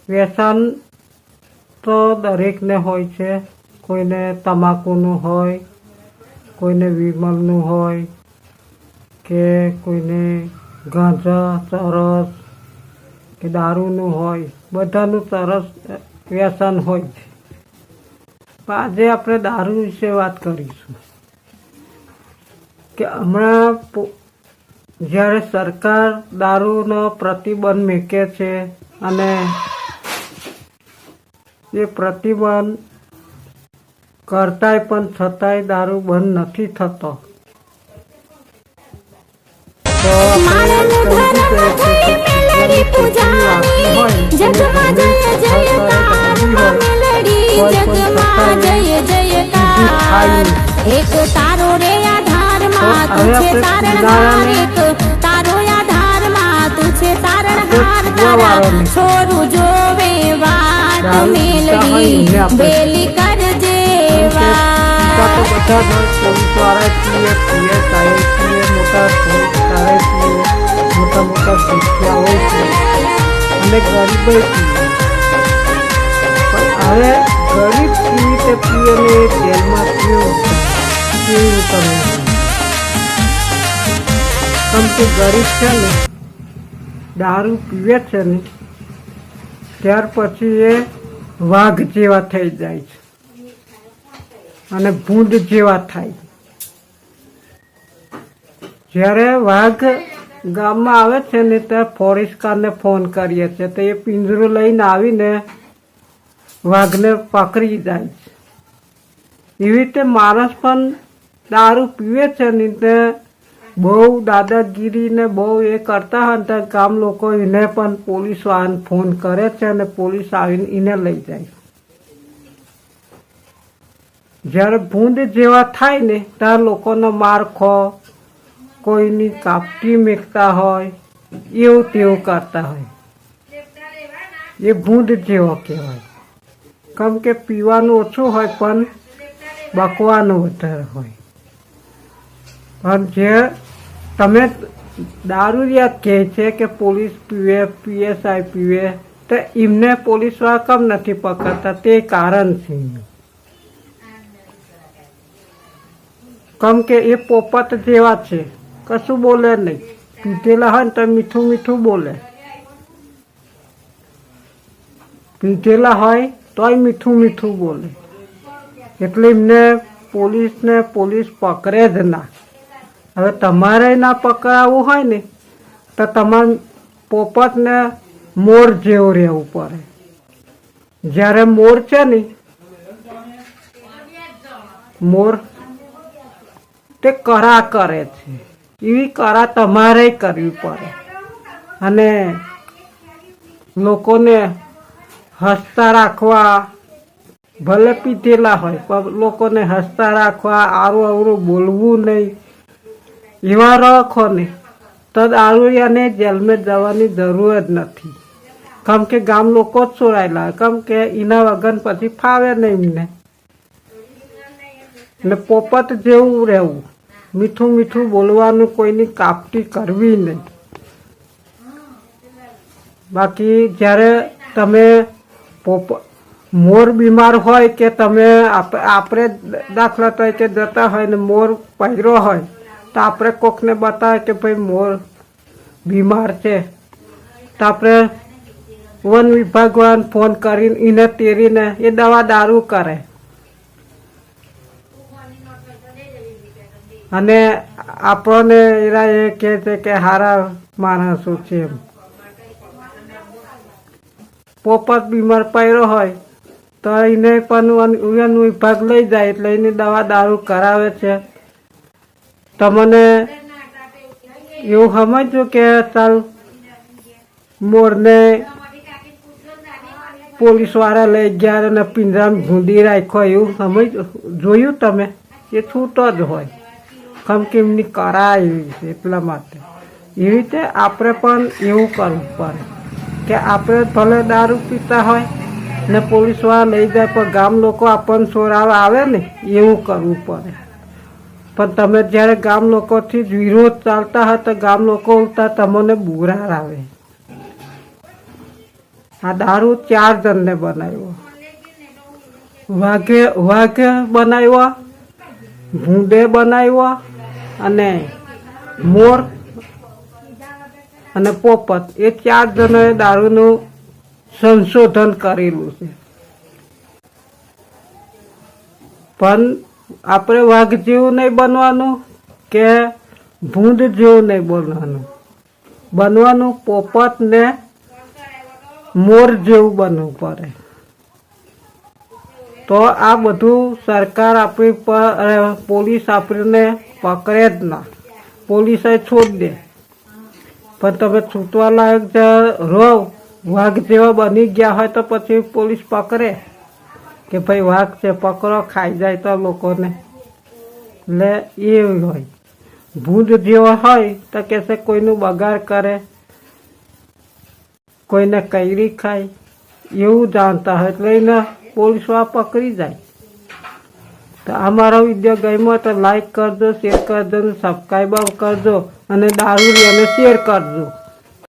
વ્યસન તો દરેકને હોય છે. કોઈને તમાકુનું હોય, કોઈને વિમલનું હોય, કે કોઈને ગાંજા ચરસ કે દારૂનું હોય. બધાનું સરસ વ્યસન હોય છે. પણ આજે આપણે દારૂ વિશે વાત કરીશું કે હમણાં જ્યારે સરકાર દારૂનો પ્રતિબંધ મૂકે છે અને એ પ્રતિબંધ કરતાંય પણ છતાંય દારૂ બંધ નથી થતો. તો એક તારો રે આધારમાં તું છે તારણહાર, એક તારો આધારમાં તું છે તારણહાર. તારા છોરું જોવે વાત મેલડી બેલી કરજે વાત. બધા પોલીસ વાળા છીએ, સાહેબ છીએ, મોટા સાહેબ છીએ, મોટા શિક્ષા હોય છે અને ગરીબ છીએ. પણ હવે ગરીબ કેવી રીતે પીએ ને જેલમાં કેવું તમે કેમ કે ગરીબ છે ને દારૂ પીવે છે ને ત્યાર પછી એ વાઘ જેવા થઈ જાય છે અને ભૂંડ જેવા થાય. જ્યારે વાઘ ગામમાં આવે છે ને ત્યારે ફોરેસ્ટરને ફોન કરીએ છીએ તો એ પિંજરું લઈને આવીને વાઘને પકડી જાય છે. એવી રીતે માણસ પણ દારૂ પીવે છે ને તે બહુ દાદાગીરી ને બહુ એ કરતા હોય ને ત્યારે ગામ લોકો એને પણ પોલીસ વાળાને ફોન કરે છે અને પોલીસ આવીને એને લઈ જાય. જ્યારે ભૂંડ જેવા થાય ને ત્યારે લોકોનો માર ખો, કોઈની કાપટી મેકતા હોય, એવું તેવું કરતા હોય. એ ભૂંડ જેવો કહેવાય. કેમ કે પીવાનું ઓછું હોય પણ બકવાનું વધારે હોય. પણ જે તમે દારૂડિયા કહે છે કે પોલીસ પીવે, PSI પીવે, તો એમને પોલીસવાળા કેમ નથી પકડતા તે કારણ છે. કેમ કે એ પોપટ જેવા છે, કશું બોલે નહીં. પીધેલા હોય ને તો મીઠું મીઠું બોલે, પીધેલા હોય તોય મીઠું મીઠું બોલે. એટલે એમને પોલીસ પકડે જ ના. હવે તમારે ના પકડાવવું હોય ને તો તમારે પોપટને મોર જેવું રહેવું પડે. જ્યારે મોર છે ને મોર તે કરા કરે છે, એવી કરા તમારે કરવી પડે અને લોકોને હસતા રાખવા. ભલે પીધેલા હોય પણ લોકોને હસતા રાખવા, આરું અવરું બોલવું નહીં. એવા રાખો ને તો દારૂડિયાને જેલમાં જવાની જરૂર જ નથી. કેમ કે ગામ લોકો જ છોડાયેલા, કેમ કે એના વગર પછી ફાવે નહીં એમને. ને પોપટ જેવું રહેવું, મીઠું મીઠું બોલવાનું, કોઈની કાપટી કરવી નહીં. બાકી જ્યારે તમે મોર બીમાર હોય કે તમે આપણે દાખલા તરીકે જતા હોય ને મોર પહેર્યો હોય તો આપણે કોકને બતાવે કે ભાઈ મોર બીમાર છે તો આપણે વન વિભાગવાળાને ફોન કરીને એને તેરીને એ દવા દારૂ કરે અને આપણને એરા એ કહે છે કે સારા માણસો છે. એમ પોપટ બીમાર પડ્યો હોય તો એને પણ વન વિભાગ લઈ જાય એટલે એની દવા દારૂ કરાવે છે. તમને એવું સમજજો કે ચાલ મોરને પોલીસવાળા લઈ ગયા અને પિંજરામાં ભૂંડી રાખ્યો એવું સમજ જોયું તમે? એ છૂટો જ હોય, કેમ કે એમની કરા એવી છે. એટલા માટે એવી રીતે આપણે પણ એવું કરવું પડે કે આપણે ભલે દારૂ પીતા હોય ને પોલીસવાળા લઈ જાય પણ ગામ લોકો આપણને છોડાવવા આવે ને એવું કરવું પડે. પણ તમે જ્યારે ગામ લોકોથી જ વિરોધ ચાલતા હોય તો ગામ લોકો ઉલટા તમને બુરા આવે. આ દારૂ 4 જણને બનાવ્યો. વાઘે બનાવ્યો, ભૂંડે બનાવ્યો અને મોર અને પોપટ, એ 4 જણોએ દારૂનું સંશોધન કરેલું છે. પણ આપણે વાઘ જેવું નહીં બનવાનું કે ભૂંડ જેવું નહીં બનવાનું પોપટ ને મોર જેવું બનવું પડે. તો આ બધું સરકાર આપણી પર, પોલીસ આપણને પકડે જ ના, પોલીસે છોડી દે. પણ તમે છૂટવા લાયક રહો, વાઘ જેવા બની ગયા હોય તો પછી પોલીસ પકડે કે ભાઈ વાઘ છે, પકડો, ખાઈ જાય તો લોકોને. એટલે એવું હોય. ભૂંડ જેવો હોય તો કહેશે કોઈનું બગાડ કરે, કોઈને કૈરી ખાય, એવું જાણતા હોય એટલે એને પોલીસવાળા પકડી જાય. તો આ મારો વિડીયો ગમ્યો તો લાઈક કરજો, શેર કરજો, સબસ્ક્રાઈબ કરજો અને દારૂ અને શેર કરજો.